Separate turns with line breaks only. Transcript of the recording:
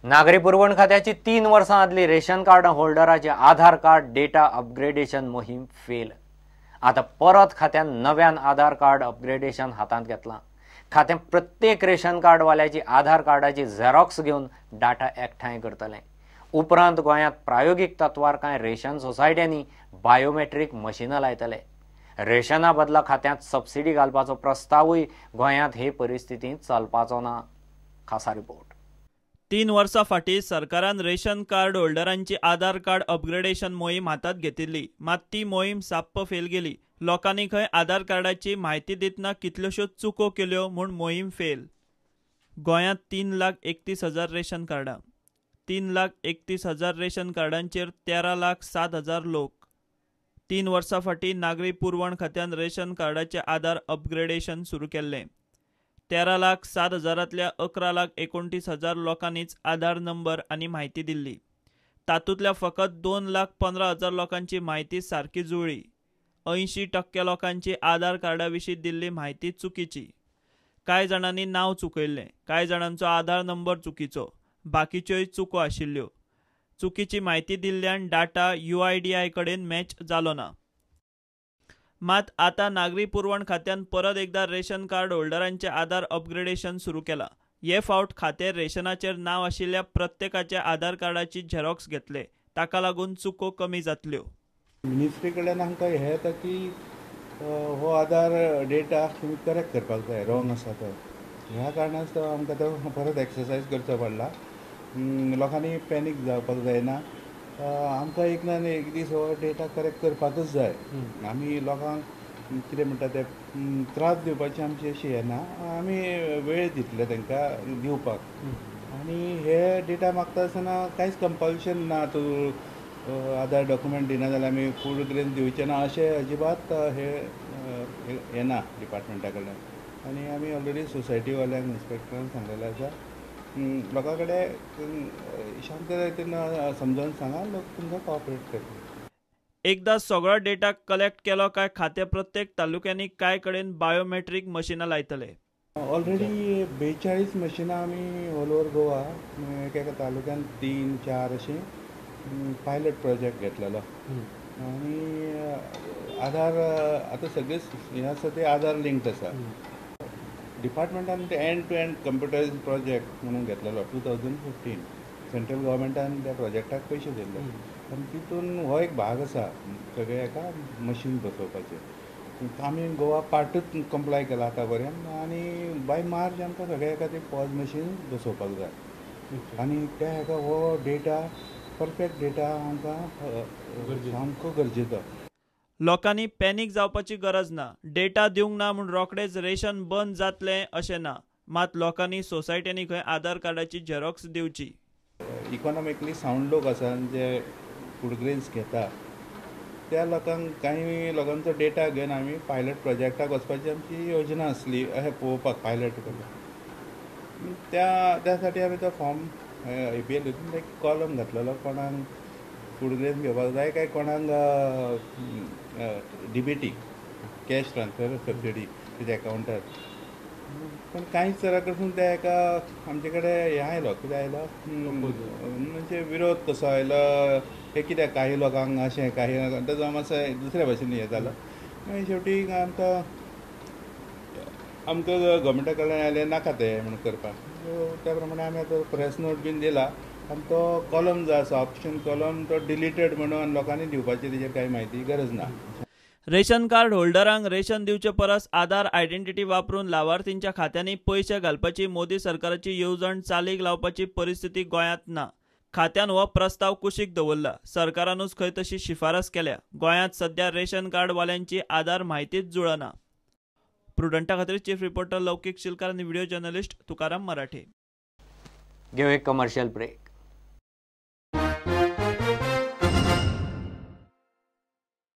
नागरी पुरवण खात्याची 3 वर्सां आदली रेशन कार्ड होल्डराचे आधार कार्ड डेटा अपग्रेडेशन मोहीम फेल। आता परत खात्यान नव्यान आधार कार्ड अपग्रेडेशन हातांत घेतला। खात्यान प्रत्येक रेशन कार्ड वाल्याची आधार कार्डाची झेरॉक्स घेऊन डाटा एकठांय करतले। उपरांत गोंयांत प्रायोगिक तत्वार कांय रेशन सोसायट्यांनी बायोमेट्रीक मशिनां लायतले। रेशना बदला खात्यांत सबसिडी घालपाचो प्रस्तावूय गोंयांत हे परिस्थितींत चलपाचो ना। खासा रिपोर्ट।
3 वर्सां फाटीं सरकारान रेशन कार्ड होल्डरांची आधार कार्ड अपग्रेडेशन मोहीम हातात घेतिल्ली, मात ती मोहीम साप्प फेल गेली। लोकांनी खंय आधार कार्डाची म्हायती दितना कितल्योश्योच चुको केल्यो म्हूण मोहीम फेल। गोंयांत 3,31,000 रेशन कार्डां, 3,31,000 रेशन कार्डांचेर 13,07,000 लोक। 3 वर्सां फाटीं नागरी पुरवण खात्यान रेशन कार्डाचे आधार अपग्रेडेशन सुरू केल्लें। 13,07,000तल्या 11,29,000 लोकांनीच आधार नंबर आनी म्हायती दिल्ली। तातूंतल्या फकत 2,15,000 लोकांची म्हायती सारकी जुळ्ळी। 80% लोकांची आधार कार्डा विशीं दिल्ली म्हायती चुकीची। कांय जाणांनी नांव चुकयल्लें, कांय जाणांचो आधार नंबर चुकीचो, बाकीच्योय चुको आशिल्ल्यो। चुकीची म्हायती दिल्ल्यान डाटा UIDAI कडेन मॅच जालो ना। मात आता नागरी पुरवण खात्यान परत एकदा रेशन कार्ड होल्डरांचे आधार अपग्रेडेशन सुरू केला। हे फावट खातें रेशनाचेर नांव आशिल्ल्या प्रत्येकाच्या आधार कार्डाची झेरॉक्स घेतले। ताका लागून चुको कमी जातल्यो।
मिनिस्ट्री कडल्यान आमकां हें येता की हो आधार डेटा तुमी करेक्ट करपाक जाय, रॉंग आसा तो। ह्या कारणास्तव आमकां तो परत एक्सरसायज करचो पडला। लोकांनी पॅनीक जावपाक जायना। आमकां एक ना एक दीस हो डेटा करेक्ट करपाकच जाय। आमी लोकांक कितें म्हणटा ते त्रास दिवपाची आमची अशी हें ना, आमी वेळ दितले तांकां दिवपाक। आनी हे डेटा मागता आसतना कांयच कंपल्शन ना, तूं आधार डॉक्युमेंट दिना जाल्यार आमी फूड ग्रेन दिवचे ना अशें अजिबात हे ना डिपार्टमेंटा कडल्यान। आनी आमी ऑलरेडी सोसायटी वाल्यांक इन्स्पेक्टरान सांगलेलें आसा, लोकां कडेन शांततायेन समजावन सांगा, लोक तुमकां कॉपरेट करतले।
एकदा सगळो डेटा कलेक्ट केलो काय खातें प्रत्येक तालुक्यांनी कांय कडेन बायोमेट्रीक मशिनां लायतले।
ऑलरेडी 42 मशिनां आमी ऑल ओवर गोवा एका तालुक्यान 3-4 अशें पायलट प्रोजेक्ट घेतलेलो। आनी आधार आतां सगळे हें आसा ते आधार लिंक्ड आसा। डिपार्टमेंटान ते एंड टू एंड कंप्युटरायज प्रोजेक्ट म्हणून घेतलेलो 2015। सेंट्रल गव्हर्मेंटान त्या प्रोजेक्टाक पयशे दिल्ले आनी तितून हो एक भाग आसा सगळे हेका मशीन बसोवपाचें। आमी गोवा पार्टूच कंप्लाय केला आतां पर्यंत, आनी बाय मार्च आमकां सगळे हेका ते पॉज मशीन बसोवपाक जाय। आनी त्या हेका हो डेटा परफेक्ट डेटा आमकां सामको गरजेचो।
लोकांनी पॅनीक जावपाची गरज ना। डेटा दिवंक ना म्हूण रोखडेंच रेशन बंद जातलें अशें ना, मात लोकांनी सोसायट्यांनी खंय आधार कार्डाची झेरॉक्स दिवची।
इकॉनॉमिकली सावंड लोक आसा जे फूड ग्रेन्स घेता, त्या लोकांक कांय लोकांचो डेटा घेवन आमी पायलट प्रोजेक्टाक वचपाची आमची योजना आसली अशें पळोवपाक पायलट करपाक। त्या साठी आमी तो फॉर्म APL हितून एक कॉलम घातलेलो, कोणाक फूड ग्रेन्स घेवपाक जाय काय कोणाक DBT कॅश ट्रान्सफर सबसिडी तेज्या अकाउंटार। पण कांयच तराकडसून त्या हेका आमचे कडेन हें आयलो, कितें आयलो म्हणजे विरोध कसो आयलो, हे कित्याक काही लोकांक अशें काही लोकांक तेजो मातसो दुसऱ्या भाशेन हें जालो। मागीर शेवटी आमकां गव्हर्मेंटा कडल्यान आयलें नाका तें म्हणून करपाक। त्या प्रमाणे आमी आतां प्रेस नोट बीन दिला आनी तो कॉलम जो आसा ऑप्शन कॉलम तो डिलीटेड म्हणून लोकांनी दिवपाची तेजेर कांय म्हायती गरज ना।
रेशन कार्ड होल्डरांक रेशन दिवचे परस आधार आयडेंटिटी वापरून लावार्थींच्या खात्यांनी पयशे घालपाची मोदी सरकाराची येवजण चालीक लावपाची परिस्थिती गोंयांत ना। खात्यान हो प्रस्ताव कुशीक दवरला। सरकारानूच खंय तशी शिफारस केल्या। गोंयांत सध्या रेशन कार्ड वाल्यांची आधार म्हायतीच जुळना। प्रुडंटा खातीर चीफ रिपोर्टर लौकीक शिलकार आनी व्हिडिओ जर्नलिस्ट तुकाराम मराठे।
घेऊ एक कमर्शियल ब्रेक।